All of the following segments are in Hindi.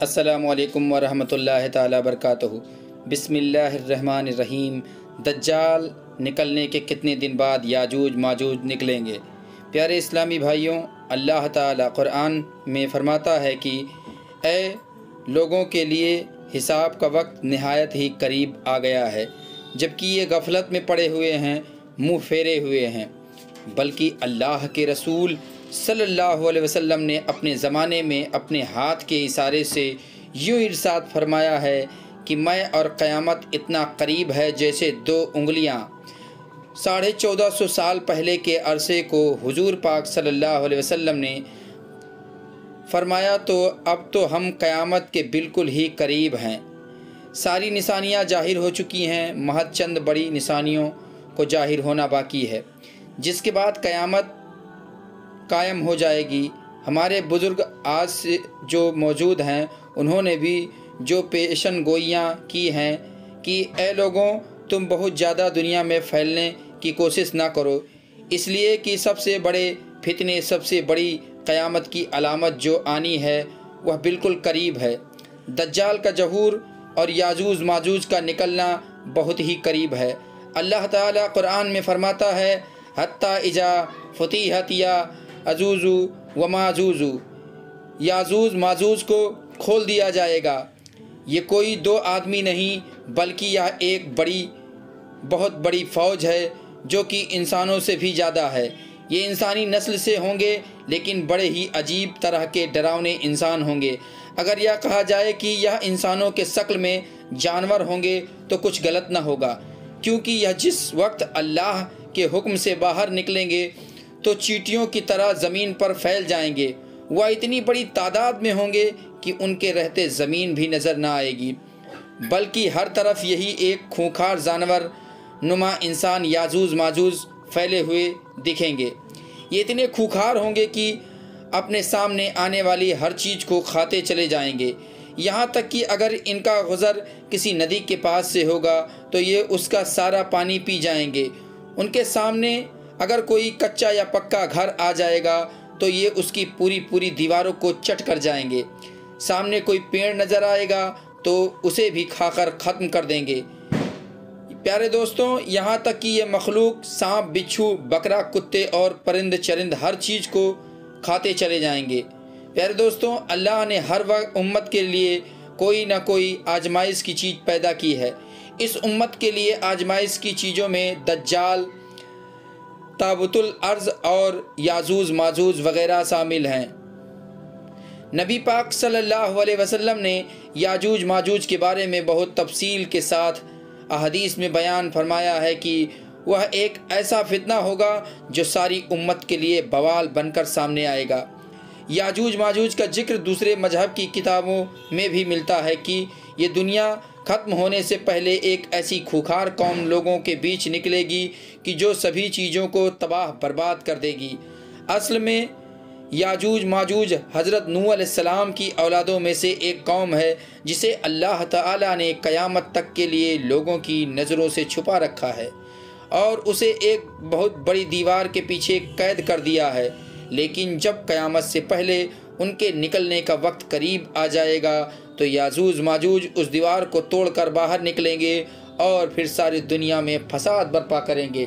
अस्सलामुअलैकुम वरहमतुल्लाहि ताला बरकातहू। बिस्मिल्लाहिर्रहमानिर्रहीम। दज्जाल निकलने के कितने दिन बाद याजूज माजूज निकलेंगे। प्यारे इस्लामी भाइयों, अल्लाह ताला कुरान में फ़रमाता है कि ए लोगों के लिए हिसाब का वक्त नहायत ही करीब आ गया है, जबकि ये गफलत में पड़े हुए हैं, मुँह फेरे हुए हैं। बल्कि अल्लाह के रसूल सल्लल्लाहु अलैहि वसल्लम ने अपने ज़माने में अपने हाथ के इशारे से यूँ इरशाद फरमाया है कि मैं और क़यामत इतना करीब है जैसे दो उंगलियाँ। 1450 साल पहले के अरसे को हुजूर पाक सल्लल्लाहु अलैहि वसल्लम ने फरमाया, तो अब तो हम क़यामत के बिल्कुल ही करीब हैं। सारी निशानियाँ जाहिर हो चुकी हैं, महज चंद बड़ी निशानियों को जाहिर होना बाकी है, जिसके बाद क़यामत कायम हो जाएगी। हमारे बुज़ुर्ग आज से जो मौजूद हैं, उन्होंने भी जो पेशन गोइयाँ की हैं कि ए लोगों, तुम बहुत ज़्यादा दुनिया में फैलने की कोशिश ना करो, इसलिए कि सबसे बड़े फितने, सबसे बड़ी क़यामत की अलामत जो आनी है वह बिल्कुल करीब है। दज्जाल का ज़हूर और याजूज माजूज का निकलना बहुत ही करीब है। अल्लाह ताला कुरान में फ़रमाता है, हत्ता इजा फुतिहत या अजूज़ु व माजूज़ु, याजूज माजूज को खोल दिया जाएगा। ये कोई दो आदमी नहीं, बल्कि यह एक बहुत बड़ी फ़ौज है जो कि इंसानों से भी ज़्यादा है। ये इंसानी नस्ल से होंगे, लेकिन बड़े ही अजीब तरह के डरावने इंसान होंगे। अगर यह कहा जाए कि यह इंसानों के शक्ल में जानवर होंगे तो कुछ गलत ना होगा, क्योंकि यह जिस वक्त अल्लाह के हुक्म से बाहर निकलेंगे तो चींटियों की तरह ज़मीन पर फैल जाएंगे। वह इतनी बड़ी तादाद में होंगे कि उनके रहते ज़मीन भी नज़र ना आएगी, बल्कि हर तरफ यही एक खूंखार जानवर नुमा इंसान याजूज माजूज फैले हुए दिखेंगे। ये इतने खूंखार होंगे कि अपने सामने आने वाली हर चीज़ को खाते चले जाएंगे। यहाँ तक कि अगर इनका गुज़र किसी नदी के पास से होगा तो ये उसका सारा पानी पी जाएंगे। उनके सामने अगर कोई कच्चा या पक्का घर आ जाएगा तो ये उसकी पूरी दीवारों को चट कर जाएंगे। सामने कोई पेड़ नज़र आएगा तो उसे भी खाकर ख़त्म कर देंगे। प्यारे दोस्तों, यहाँ तक कि ये मखलूक सांप, बिच्छू, बकरा, कुत्ते और परिंद चरिंद हर चीज़ को खाते चले जाएंगे। प्यारे दोस्तों, अल्लाह ने हर वक्त उम्मत के लिए कोई ना कोई आजमाइश की चीज़ पैदा की है। इस उम्मत के लिए आजमाइश की चीज़ों में दज्जाल, ताबुतुल अर्ज़ और याजूज माजूज वगैरह शामिल हैं। नबी पाक सल्लल्लाहु अलैहि वसल्लम ने याजूज माजूज के बारे में बहुत तफसील के साथ अहदीस में बयान फरमाया है कि वह एक ऐसा फितना होगा जो सारी उम्मत के लिए बवाल बनकर सामने आएगा। याजूज माजूज का जिक्र दूसरे मजहब की किताबों में भी मिलता है कि ये दुनिया ख़त्म होने से पहले एक ऐसी खूंखार कौम लोगों के बीच निकलेगी कि जो सभी चीज़ों को तबाह बर्बाद कर देगी। असल में याजूज माजूज हज़रत नूह अलैहिस्सलाम की औलादों में से एक कौम है, जिसे अल्लाह ताला ने क़यामत तक के लिए लोगों की नज़रों से छुपा रखा है और उसे एक बहुत बड़ी दीवार के पीछे कैद कर दिया है। लेकिन जब क़यामत से पहले उनके निकलने का वक्त करीब आ जाएगा तो याजूज माजूज उस दीवार को तोड़कर बाहर निकलेंगे और फिर सारी दुनिया में फसाद बर्पा करेंगे।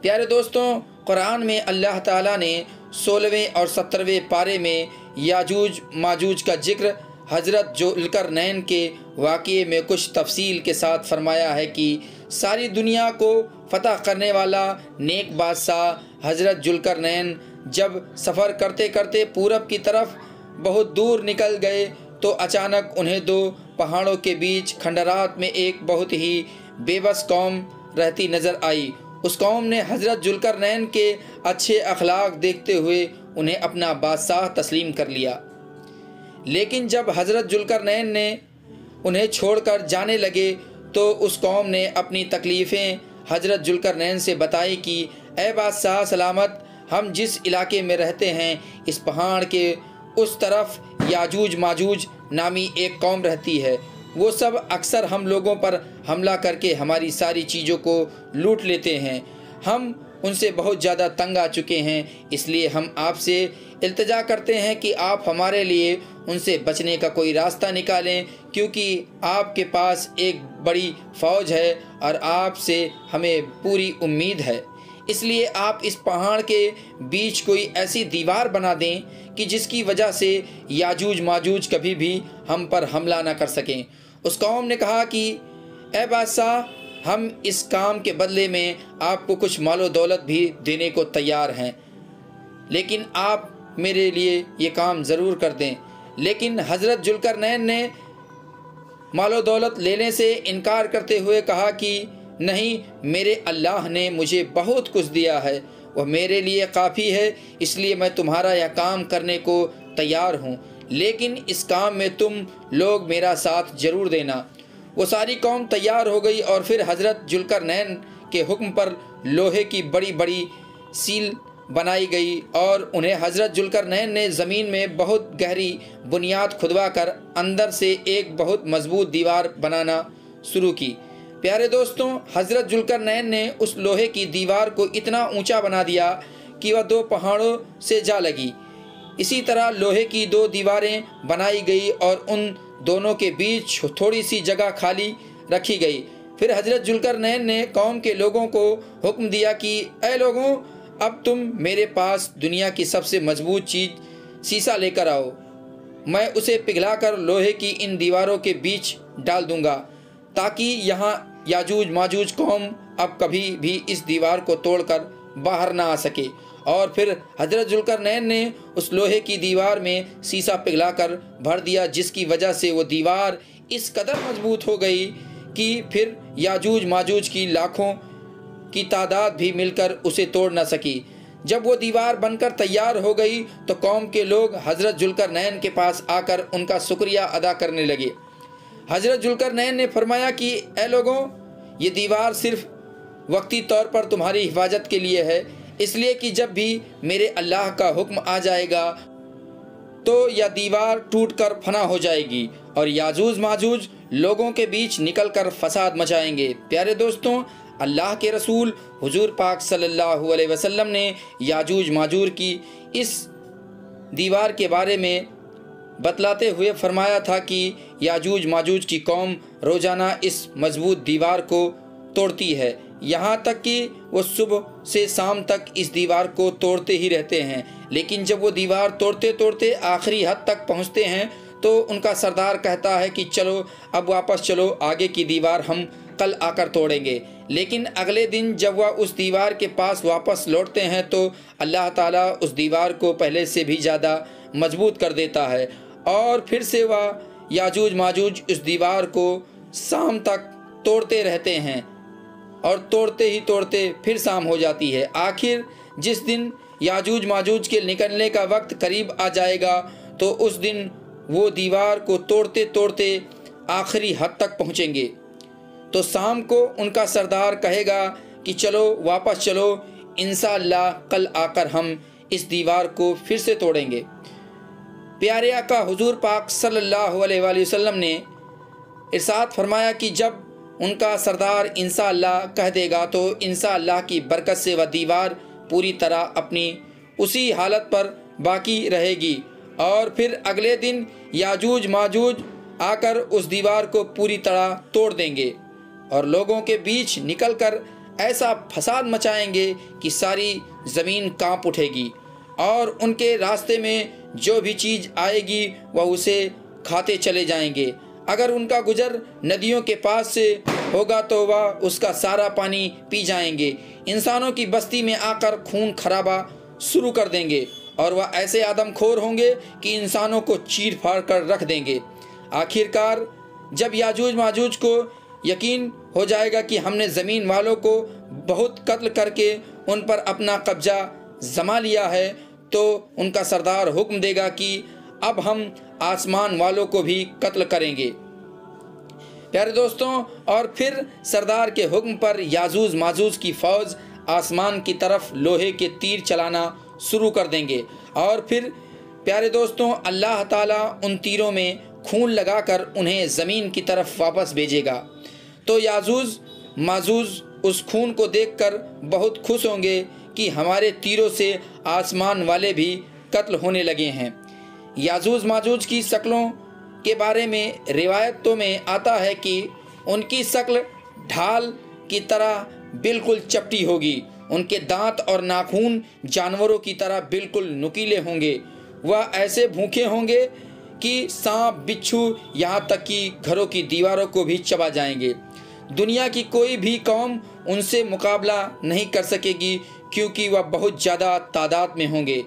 प्यारे दोस्तों, कुरान में अल्लाह ताला ने 16वें और 17वें पारे में याजूज माजूज का जिक्र हज़रत जुल्करनैन के वाक़ये में कुछ तफसील के साथ फरमाया है कि सारी दुनिया को फ़तह करने वाला नेक बादशाह हज़रत जुल्करनैन जब सफ़र करते करते पूरब की तरफ बहुत दूर निकल गए तो अचानक उन्हें दो पहाड़ों के बीच खंडरात में एक बहुत ही बेबस कौम रहती नज़र आई। उस कौम ने हज़रत जुल्करनैन के अच्छे अखलाक देखते हुए उन्हें अपना बादशाह तस्लीम कर लिया। लेकिन जब हज़रत जुल्करनैन ने उन्हें छोड़कर जाने लगे तो उस कौम ने अपनी तकलीफ़ें हज़रत जुल्करनैन से बताई कि ए बादशाह सलामत, हम जिस इलाके में रहते हैं इस पहाड़ के उस तरफ याजूज माजूज नामी एक कौम रहती है। वो सब अक्सर हम लोगों पर हमला करके हमारी सारी चीज़ों को लूट लेते हैं। हम उनसे बहुत ज़्यादा तंग आ चुके हैं। इसलिए हम आपसे इल्तिजा करते हैं कि आप हमारे लिए उनसे बचने का कोई रास्ता निकालें, क्योंकि आपके पास एक बड़ी फ़ौज है और आपसे हमें पूरी उम्मीद है। इसलिए आप इस पहाड़ के बीच कोई ऐसी दीवार बना दें कि जिसकी वजह से याजूज माजूज कभी भी हम पर हमला ना कर सकें। उस कौम ने कहा कि ए बादशाह, हम इस काम के बदले में आपको कुछ मालो दौलत भी देने को तैयार हैं, लेकिन आप मेरे लिए ये काम ज़रूर कर दें। लेकिन हज़रत जुल्करनैन ने मालो दौलत लेने से इनकार करते हुए कहा कि नहीं, मेरे अल्लाह ने मुझे बहुत कुछ दिया है, वह मेरे लिए काफ़ी है, इसलिए मैं तुम्हारा यह काम करने को तैयार हूँ, लेकिन इस काम में तुम लोग मेरा साथ ज़रूर देना। वो सारी कौम तैयार हो गई और फिर हज़रत जुल्करनैन के हुक्म पर लोहे की बड़ी बड़ी सील बनाई गई और उन्हें हज़रत जुल्करनैन ने ज़मीन में बहुत गहरी बुनियाद खुदवा कर अंदर से एक बहुत मजबूत दीवार बनाना शुरू की। प्यारे दोस्तों, हज़रत जुल्करनैन ने उस लोहे की दीवार को इतना ऊंचा बना दिया कि वह 2 पहाड़ों से जा लगी। इसी तरह लोहे की 2 दीवारें बनाई गई और उन दोनों के बीच थोड़ी सी जगह खाली रखी गई। फिर हज़रत जुल्करनैन ने कौम के लोगों को हुक्म दिया कि ऐ लोगों, अब तुम मेरे पास दुनिया की सबसे मजबूत चीज़ शीशा लेकर आओ। मैं उसे पिघलाकर लोहे की इन दीवारों के बीच डाल दूंगा, ताकि यहाँ याजूज माजूज कौम अब कभी भी इस दीवार को तोड़कर बाहर ना आ सके। और फिर हज़रत जुल्करनैन ने उस लोहे की दीवार में शीशा पिघलाकर भर दिया, जिसकी वजह से वो दीवार इस कदर मजबूत हो गई कि फिर याजूज माजूज की लाखों की तादाद भी मिलकर उसे तोड़ न सकी। जब वो दीवार बनकर तैयार हो गई तो कौम के लोग हज़रत जुल्करनैन के पास आकर उनका शुक्रिया अदा करने लगे। हज़रत जुल्करनैन ने फरमाया कि ए लोगों, ये दीवार सिर्फ वक्ती तौर पर तुम्हारी हिफाजत के लिए है, इसलिए कि जब भी मेरे अल्लाह का हुक्म आ जाएगा तो यह दीवार टूटकर फना हो जाएगी और याजूज माजूज लोगों के बीच निकलकर फसाद मचाएंगे। प्यारे दोस्तों, अल्लाह के रसूल हुजूर पाक सल्लल्लाहु अलैहि वसल्लम ने याजूज माजूज की इस दीवार के बारे में बतलाते हुए फरमाया था कि याजूज माजूज की कौम रोज़ाना इस मजबूत दीवार को तोड़ती है, यहाँ तक कि वो सुबह से शाम तक इस दीवार को तोड़ते ही रहते हैं। लेकिन जब वो दीवार तोड़ते तोड़ते आखिरी हद तक पहुँचते हैं तो उनका सरदार कहता है कि चलो अब वापस चलो, आगे की दीवार हम कल आकर तोड़ेंगे। लेकिन अगले दिन जब वह उस दीवार के पास वापस लौटते हैं तो अल्लाह ताला उस दीवार को पहले से भी ज़्यादा मजबूत कर देता है और फिर से वह याजूज माजूज उस दीवार को शाम तक तोड़ते रहते हैं और तोड़ते ही तोड़ते फिर शाम हो जाती है। आखिर जिस दिन याजूज माजूज के निकलने का वक्त करीब आ जाएगा तो उस दिन वो दीवार को तोड़ते तोड़ते आखिरी हद तक पहुँचेंगे। तो शाम को उनका सरदार कहेगा कि चलो वापस चलो, इंशाअल्लाह कल आकर हम इस दीवार को फिर से तोड़ेंगे। प्यारे आका हुजूर पाक सल्लल्लाहु अलैहि वसल्लम ने इरशाद फरमाया कि जब उनका सरदार इंशाअल्लाह कह देगा तो इंशाअल्लाह की बरकत से वह दीवार पूरी तरह अपनी उसी हालत पर बाकी रहेगी और फिर अगले दिन याजूज माजूज आकर उस दीवार को पूरी तरह तोड़ देंगे और लोगों के बीच निकलकर ऐसा फसाद मचाएंगे कि सारी ज़मीन कांप उठेगी और उनके रास्ते में जो भी चीज़ आएगी वह उसे खाते चले जाएंगे। अगर उनका गुजर नदियों के पास से होगा तो वह उसका सारा पानी पी जाएंगे। इंसानों की बस्ती में आकर खून खराबा शुरू कर देंगे और वह ऐसे आदमखोर होंगे कि इंसानों को चीर फाड़ कर रख देंगे। आखिरकार जब याजूज माजूज को यकीन हो जाएगा कि हमने ज़मीन वालों को बहुत कत्ल करके उन पर अपना कब्जा जमा लिया है तो उनका सरदार हुक्म देगा कि अब हम आसमान वालों को भी कत्ल करेंगे। प्यारे दोस्तों, और फिर सरदार के हुक्म पर याजूज माजूज की फ़ौज आसमान की तरफ लोहे के तीर चलाना शुरू कर देंगे और फिर प्यारे दोस्तों अल्लाह ताला उन तीरों में खून लगाकर उन्हें ज़मीन की तरफ वापस भेजेगा। तो याजूज माजूज उस खून को देखकर बहुत खुश होंगे कि हमारे तीरों से आसमान वाले भी कत्ल होने लगे हैं। याजूज माजूज की शक्लों के बारे में रिवायतों में आता है कि उनकी शक्ल ढाल की तरह बिल्कुल चपटी होगी। उनके दांत और नाखून जानवरों की तरह बिल्कुल नुकीले होंगे। वह ऐसे भूखे होंगे कि सांप, बिच्छू, यहाँ तक कि घरों की दीवारों को भी चबा जाएंगे। दुनिया की कोई भी कौम उनसे मुकाबला नहीं कर सकेगी, क्योंकि वह बहुत ज़्यादा तादाद में होंगे।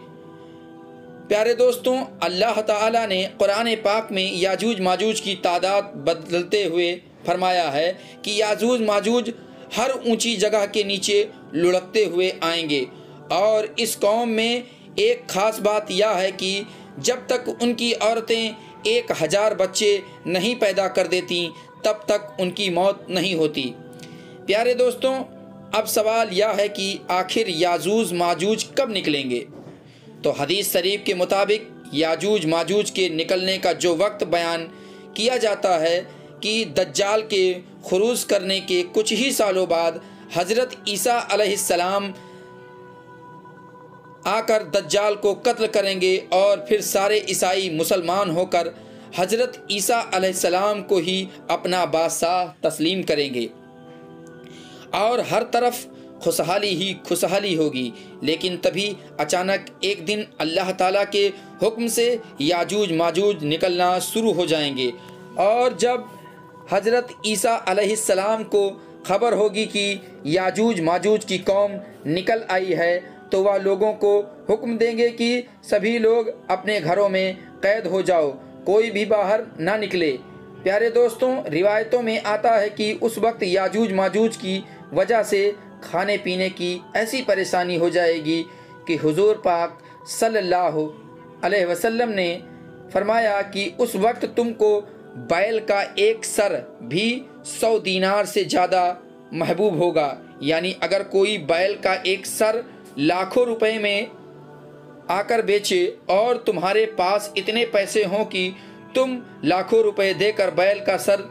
प्यारे दोस्तों, अल्लाह ताला ने कुरान पाक में याजूज माजूज की तादाद बदलते हुए फरमाया है कि याजूज माजूज हर ऊंची जगह के नीचे लुढ़कते हुए आएंगे। और इस कौम में एक ख़ास बात यह है कि जब तक उनकी औरतें 1000 बच्चे नहीं पैदा कर देती, तब तक उनकी मौत नहीं होती। प्यारे दोस्तों, अब सवाल यह है कि आखिर याजूज माजूज कब निकलेंगे? तो हदीस शरीफ के मुताबिक याजूज माजूज के निकलने का जो वक्त बयान किया जाता है कि दज्जाल के खुरूज करने के कुछ ही सालों बाद हज़रत ईसा अलैहिस्सलाम आकर दज्जाल को कत्ल करेंगे और फिर सारे ईसाई मुसलमान होकर हज़रत ईसा अलैहिस्सलाम को ही अपना बादशाह तस्लीम करेंगे और हर तरफ खुशहाली ही खुशहाली होगी। लेकिन तभी अचानक एक दिन अल्लाह ताला के हुक्म से याजूज माजूज निकलना शुरू हो जाएंगे। और जब हज़रत ईसा अलैहिस्सलाम को खबर होगी कि याजूज माजूज की कौम निकल आई है, तो वह लोगों को हुक्म देंगे कि सभी लोग अपने घरों में कैद हो जाओ, कोई भी बाहर ना निकले। प्यारे दोस्तों, रिवायतों में आता है कि उस वक्त याजूज माजूज की वजह से खाने पीने की ऐसी परेशानी हो जाएगी कि हुजूर पाक सल्लल्लाहु अलैहि वसल्लम ने फरमाया कि उस वक्त तुमको बैल का एक सर भी 100 दीनार से ज़्यादा महबूब होगा। यानी अगर कोई बैल का एक सर लाखों रुपए में आकर बेचे और तुम्हारे पास इतने पैसे हों कि तुम लाखों रुपए देकर बैल का सर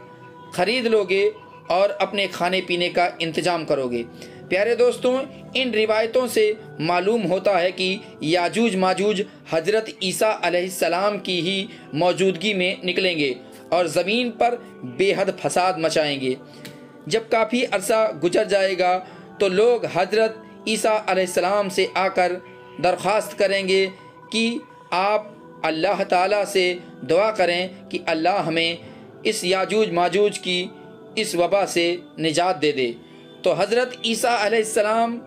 खरीद लोगे और अपने खाने पीने का इंतज़ाम करोगे। प्यारे दोस्तों, इन रिवायतों से मालूम होता है कि याजूज माजूज हज़रत ईसा अलैहिस्सलाम की ही मौजूदगी में निकलेंगे और ज़मीन पर बेहद फसाद मचाएंगे। जब काफ़ी अरसा गुजर जाएगा तो लोग हज़रत ईसा अलैहिस्सलाम से आकर दरख्वास्त करेंगे कि आप अल्लाह ताला से दुआ करें कि अल्लाह हमें इस याजूज माजूज की इस वबा से निजात दे दे। तो हज़रत ईसा अलैहिस्सलाम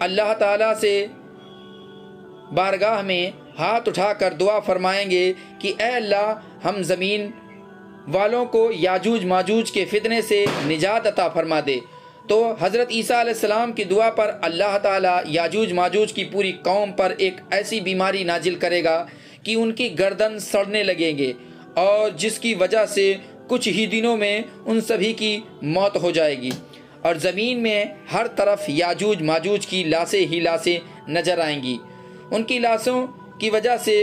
अल्लाह ताला से बारगाह में हाथ उठाकर दुआ फरमाएंगे कि ए अल्लाह, हम ज़मीन वालों को याजूज माजूज के फितने से निजात अता फरमा दे। तो हज़रत ईसा अलैहिस्सलाम की दुआ पर अल्लाह ताला याजूज माजूज की पूरी कौम पर एक ऐसी बीमारी नाजिल करेगा कि उनकी गर्दन सड़ने लगेंगे और जिसकी वजह से कुछ ही दिनों में उन सभी की मौत हो जाएगी और ज़मीन में हर तरफ याजूज माजूज की लाशें ही लाशें नज़र आएंगी। उनकी लाशों की वजह से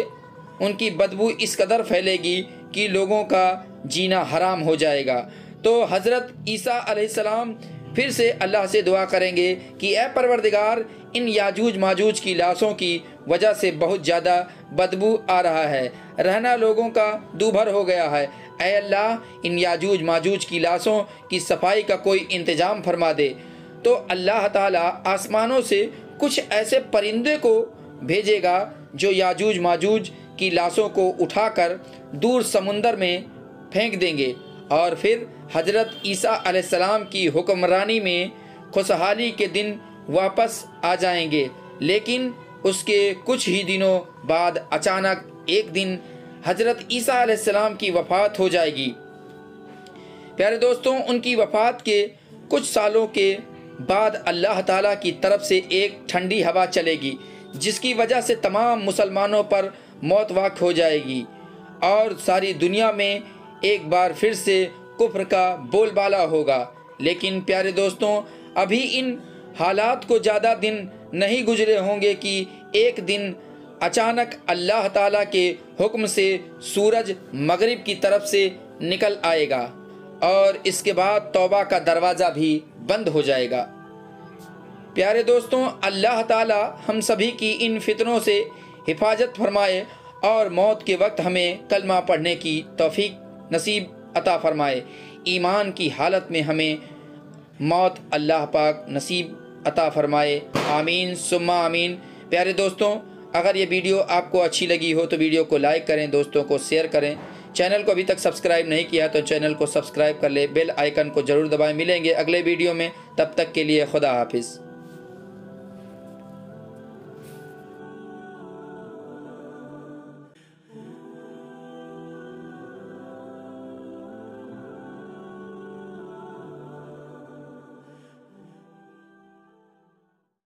उनकी बदबू इस कदर फैलेगी कि लोगों का जीना हराम हो जाएगा। तो हज़रत ईसा अलैहिस्सलाम फिर से अल्लाह से दुआ करेंगे कि ए परवरदिगार, इन याजूज माजूज की लाशों की वजह से बहुत ज़्यादा बदबू आ रहा है, रहना लोगों का दूभर हो गया है। ऐ अल्लाह, इन याजूज माजूज की लाशों की सफाई का कोई इंतज़ाम फरमा दे। तो अल्लाह ताला आसमानों से कुछ ऐसे परिंदे को भेजेगा जो याजूज माजूज की लाशों को उठाकर दूर समुंदर में फेंक देंगे और फिर हज़रत ईसा अलैहिस्सलाम की हुक्मरानी में खुशहाली के दिन वापस आ जाएंगे। लेकिन उसके कुछ ही दिनों बाद अचानक एक दिन हज़रत ईसा अलैहिस्सलाम की वफ़ात हो जाएगी। प्यारे दोस्तों, उनकी वफ़ात के कुछ सालों के बाद अल्लाह ताला की तरफ से एक ठंडी हवा चलेगी जिसकी वजह से तमाम मुसलमानों पर मौत वाक़ हो जाएगी और सारी दुनिया में एक बार फिर से कुफ्र का बोलबाला होगा। लेकिन प्यारे दोस्तों, अभी इन हालात को ज़्यादा दिन नहीं गुजरे होंगे कि एक दिन अचानक अल्लाह ताला के हुक्म से सूरज मगरिब की तरफ से निकल आएगा और इसके बाद तौबा का दरवाज़ा भी बंद हो जाएगा। प्यारे दोस्तों, अल्लाह ताला हम सभी की इन फितनों से हिफाजत फरमाए और मौत के वक्त हमें कलमा पढ़ने की तौफीक नसीब अता फरमाए। ईमान की हालत में हमें मौत अल्लाह पाक नसीब अता फरमाए। आमीन सुम्मा आमीन। प्यारे दोस्तों, अगर ये वीडियो आपको अच्छी लगी हो तो वीडियो को लाइक करें, दोस्तों को शेयर करें। चैनल को अभी तक सब्सक्राइब नहीं किया तो चैनल को सब्सक्राइब कर ले, बेल आइकन को ज़रूर दबाएं। मिलेंगे अगले वीडियो में, तब तक के लिए खुदा हाफिज़।